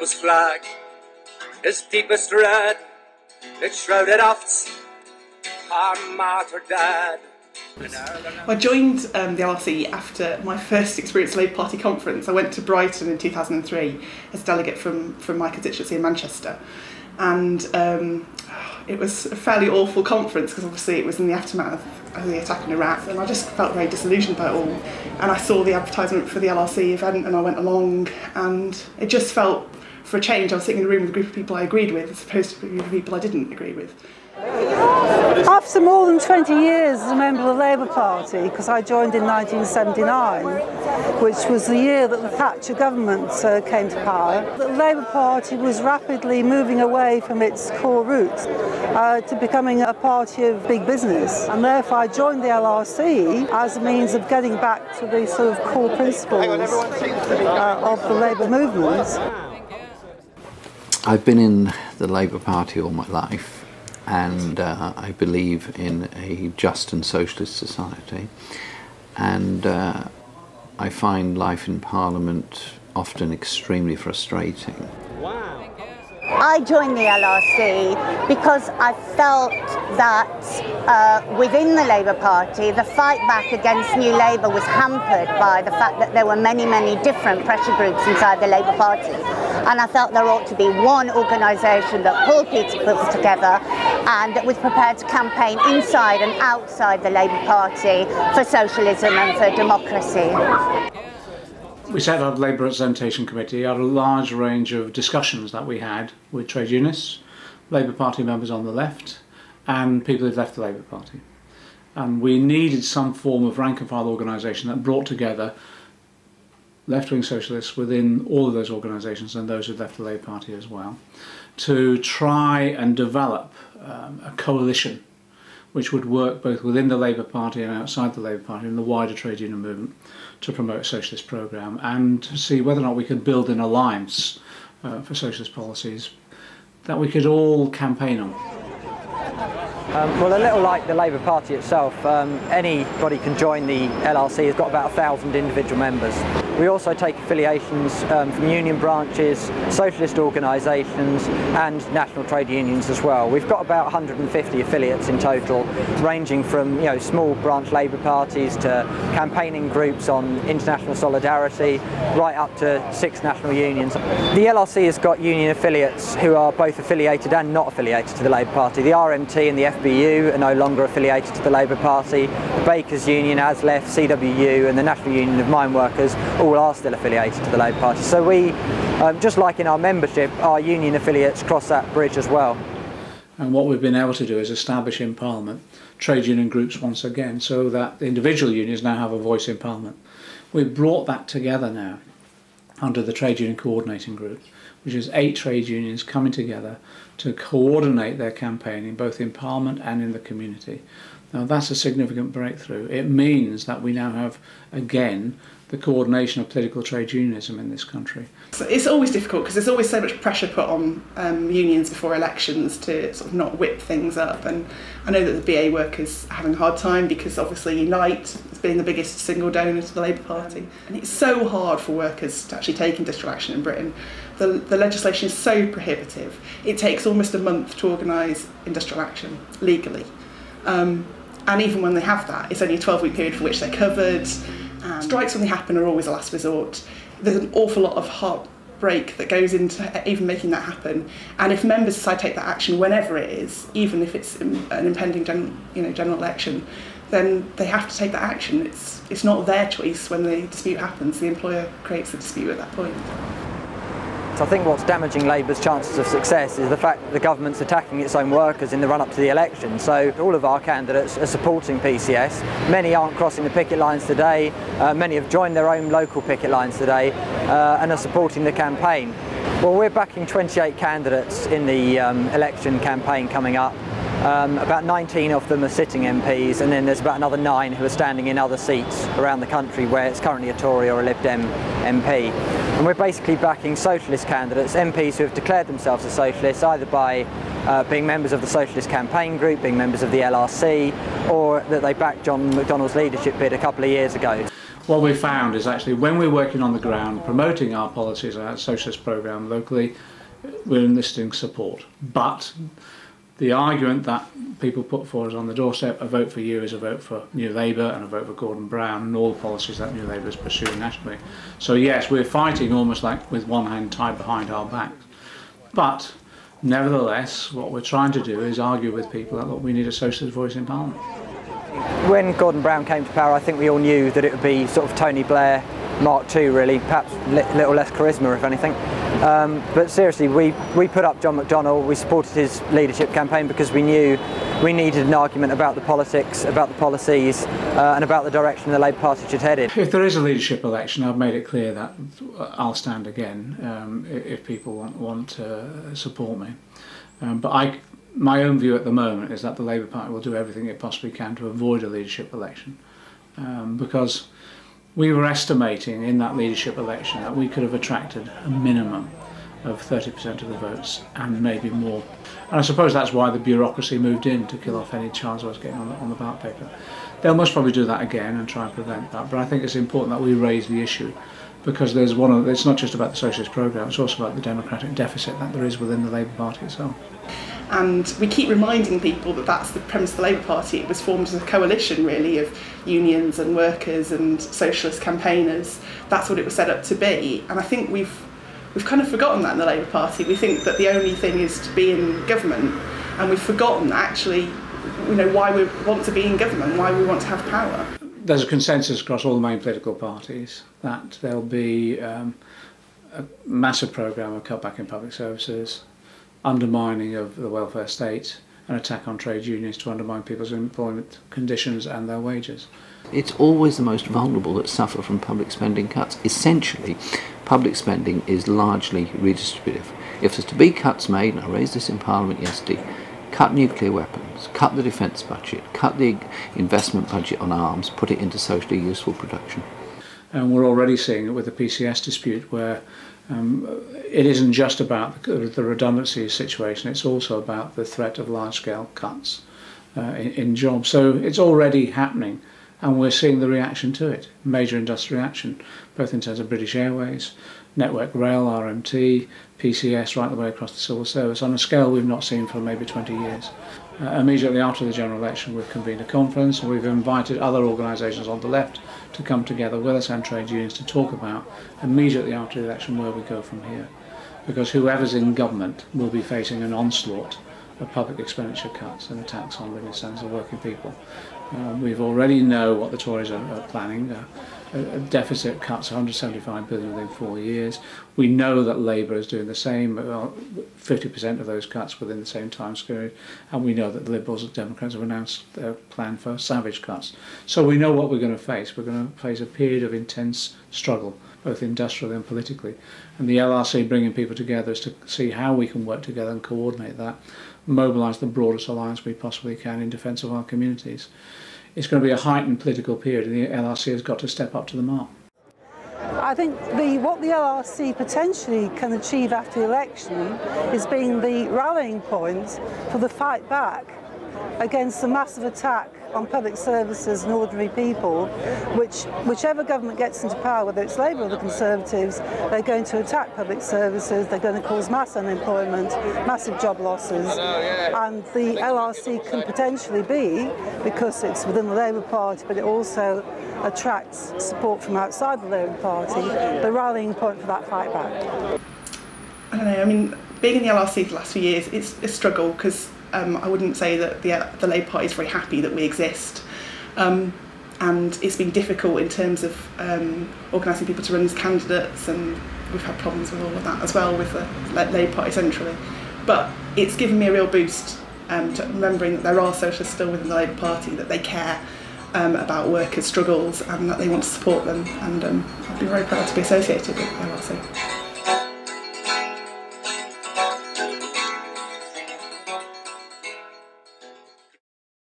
Labour's flag is deepest red. It shrouded oft our martyr dead. I joined the LRC after my first experience at Labour Party conference. I went to Brighton in 2003 as a delegate from my constituency in Manchester, and it was a fairly awful conference because obviously it was in the aftermath of the attack in Iraq, and I just felt very disillusioned by it all. And I saw the advertisement for the LRC event and I went along, and it just felt, for a change, I was sitting in a room with a group of people I agreed with as opposed to a group of people I didn't agree with. After more than 20 years as a member of the Labour Party, because I joined in 1979, which was the year that the Thatcher government came to power, the Labour Party was rapidly moving away from its core roots to becoming a party of big business. And therefore I joined the LRC as a means of getting back to the sort of core principles of the Labour movement. I've been in the Labour Party all my life, and I believe in a just and socialist society, and I find life in Parliament often extremely frustrating. I joined the LRC because I felt that within the Labour Party the fight back against New Labour was hampered by the fact that there were many different pressure groups inside the Labour Party, and I felt there ought to be one organisation that pulled people together and that was prepared to campaign inside and outside the Labour Party for socialism and for democracy. We set up the Labour Representation Committee out of a large range of discussions that we had with trade unionists, Labour Party members on the left, and people who'd left the Labour Party. And we needed some form of rank and file organisation that brought together left-wing socialists within all of those organisations and those who'd left the Labour Party as well, to try and develop a coalition which would work both within the Labour Party and outside the Labour Party and the wider trade union movement to promote a socialist programme, and to see whether or not we could build an alliance for socialist policies that we could all campaign on. Well, a little like the Labour Party itself, anybody can join the LRC. It's got about 1,000 individual members. We also take affiliations from union branches, socialist organisations and national trade unions as well. We've got about 150 affiliates in total, ranging from small branch Labour parties to campaigning groups on international solidarity, right up to 6 national unions. The LRC has got union affiliates who are both affiliated and not affiliated to the Labour Party. The RMT and the FBU are no longer affiliated to the Labour Party. The Bakers Union, ASLEF, CWU and the National Union of Mine Workers all are still affiliated to the Labour Party. So we, just like in our membership, our union affiliates cross that bridge as well. And what we've been able to do is establish in Parliament trade union groups once again, so that the individual unions now have a voice in Parliament. We've brought that together now under the Trade Union Coordinating Group, which is 8 trade unions coming together to coordinate their campaigning both in Parliament and in the community. Now that's a significant breakthrough. It means that we now have, again, the coordination of political trade unionism in this country. So it's always difficult because there's always so much pressure put on unions before elections to sort of not whip things up, and I know that the BA workers are having a hard time because obviously Unite has been the biggest single donor to the Labour Party, and it's so hard for workers to actually take industrial action in Britain. The legislation is so prohibitive. It takes almost a month to organise industrial action legally. And even when they have that, it's only a 12-week period for which they're covered. Strikes, when they happen, are always a last resort. There's an awful lot of heartbreak that goes into even making that happen. And if members decide to take that action, whenever it is, even if it's an impending general election, then they have to take that action. It's not their choice when the dispute happens. The employer creates the dispute at that point. So I think what's damaging Labour's chances of success is the fact that the government's attacking its own workers in the run-up to the election. So all of our candidates are supporting PCS. Many aren't crossing the picket lines today. Many have joined their own local picket lines today and are supporting the campaign. Well, we're backing 28 candidates in the election campaign coming up. About 19 of them are sitting MPs, and then there's about another 9 who are standing in other seats around the country where it's currently a Tory or a Lib Dem MP. And we're basically backing socialist candidates, MPs who have declared themselves as socialists, either by being members of the Socialist Campaign Group, being members of the LRC, or that they backed John McDonnell's leadership bid a couple of years ago. What we found is actually when we're working on the ground promoting our policies, our socialist programme locally, we're enlisting support. But the argument that people put forward on the doorstep, a vote for you is a vote for New Labour and a vote for Gordon Brown and all the policies that New Labour is pursuing nationally. So yes, we're fighting almost like with one hand tied behind our backs. But nevertheless, what we're trying to do is argue with people that, look, we need a socialist voice in Parliament. When Gordon Brown came to power, I think we all knew that it would be sort of Tony Blair Mark II, really, perhaps a little less charisma, if anything. But seriously, we put up John McDonnell, we supported his leadership campaign because we knew we needed an argument about the politics, about the policies, and about the direction the Labour Party should head in. If there is a leadership election, I've made it clear that I'll stand again if people want to support me. But my own view at the moment is that the Labour Party will do everything it possibly can to avoid a leadership election, because we were estimating in that leadership election that we could have attracted a minimum of 30% of the votes and maybe more. And I suppose that's why the bureaucracy moved in to kill off any chance of us getting on the ballot paper. They'll most probably do that again and try and prevent that, but I think it's important that we raise the issue, because it's not just about the socialist programme, it's also about the democratic deficit that there is within the Labour Party itself. And we keep reminding people that that's the premise of the Labour Party. It was formed as a coalition, really, of unions and workers and socialist campaigners. That's what it was set up to be. And I think we've kind of forgotten that in the Labour Party. We think that the only thing is to be in government, and we've forgotten actually, why we want to be in government, why we want to have power. There's a consensus across all the main political parties that there'll be a massive programme of cutback in public services, undermining of the welfare state, an attack on trade unions to undermine people's employment conditions and their wages. It's always the most vulnerable that suffer from public spending cuts. Essentially, public spending is largely redistributive. If there's to be cuts made, and I raised this in Parliament yesterday, cut nuclear weapons, cut the defence budget, cut the investment budget on arms, put it into socially useful production. And we're already seeing it with the PCS dispute, where it isn't just about the redundancy situation, it's also about the threat of large-scale cuts in jobs. So it's already happening, and we're seeing the reaction to it, major industrial reaction, both in terms of British Airways, Network Rail, RMT, PCS, right the way across the civil service, on a scale we've not seen for maybe 20 years. Immediately after the general election, we've convened a conference, and we've invited other organisations on the left to come together with us and trade unions to talk about, immediately after the election, where we go from here. Because whoever's in government will be facing an onslaught of public expenditure cuts and attacks on living standards of working people. We've already know what the Tories are planning. A deficit cuts 175 billion within 4 years. We know that Labour is doing the same, 50% of those cuts within the same time period, and we know that the Liberals and Democrats have announced their plan for savage cuts. So we know what we're going to face. We're going to face a period of intense struggle, both industrially and politically. And the LRC bringing people together is to see how we can work together and coordinate that, mobilise the broadest alliance we possibly can in defence of our communities. It's going to be a heightened political period, and the LRC has got to step up to the mark. I think what the LRC potentially can achieve after the election is being the rallying point for the fight back against the massive attack on public services and ordinary people, whichever government gets into power, whether it's Labour or the Conservatives, they're going to attack public services, they're going to cause mass unemployment, massive job losses, and the LRC can potentially be, because it's within the Labour Party, but it also attracts support from outside the Labour Party, the rallying point for that fight back. I don't know, I mean, being in the LRC for the last few years, it's a struggle, because I wouldn't say that the Labour Party is very happy that we exist, and it's been difficult in terms of organising people to run as candidates, and we've had problems with all of that as well with the Labour Party centrally. But it's given me a real boost to remembering that there are socialists still within the Labour Party, that they care about workers' struggles and that they want to support them, and I'd be very proud to be associated with the LRC.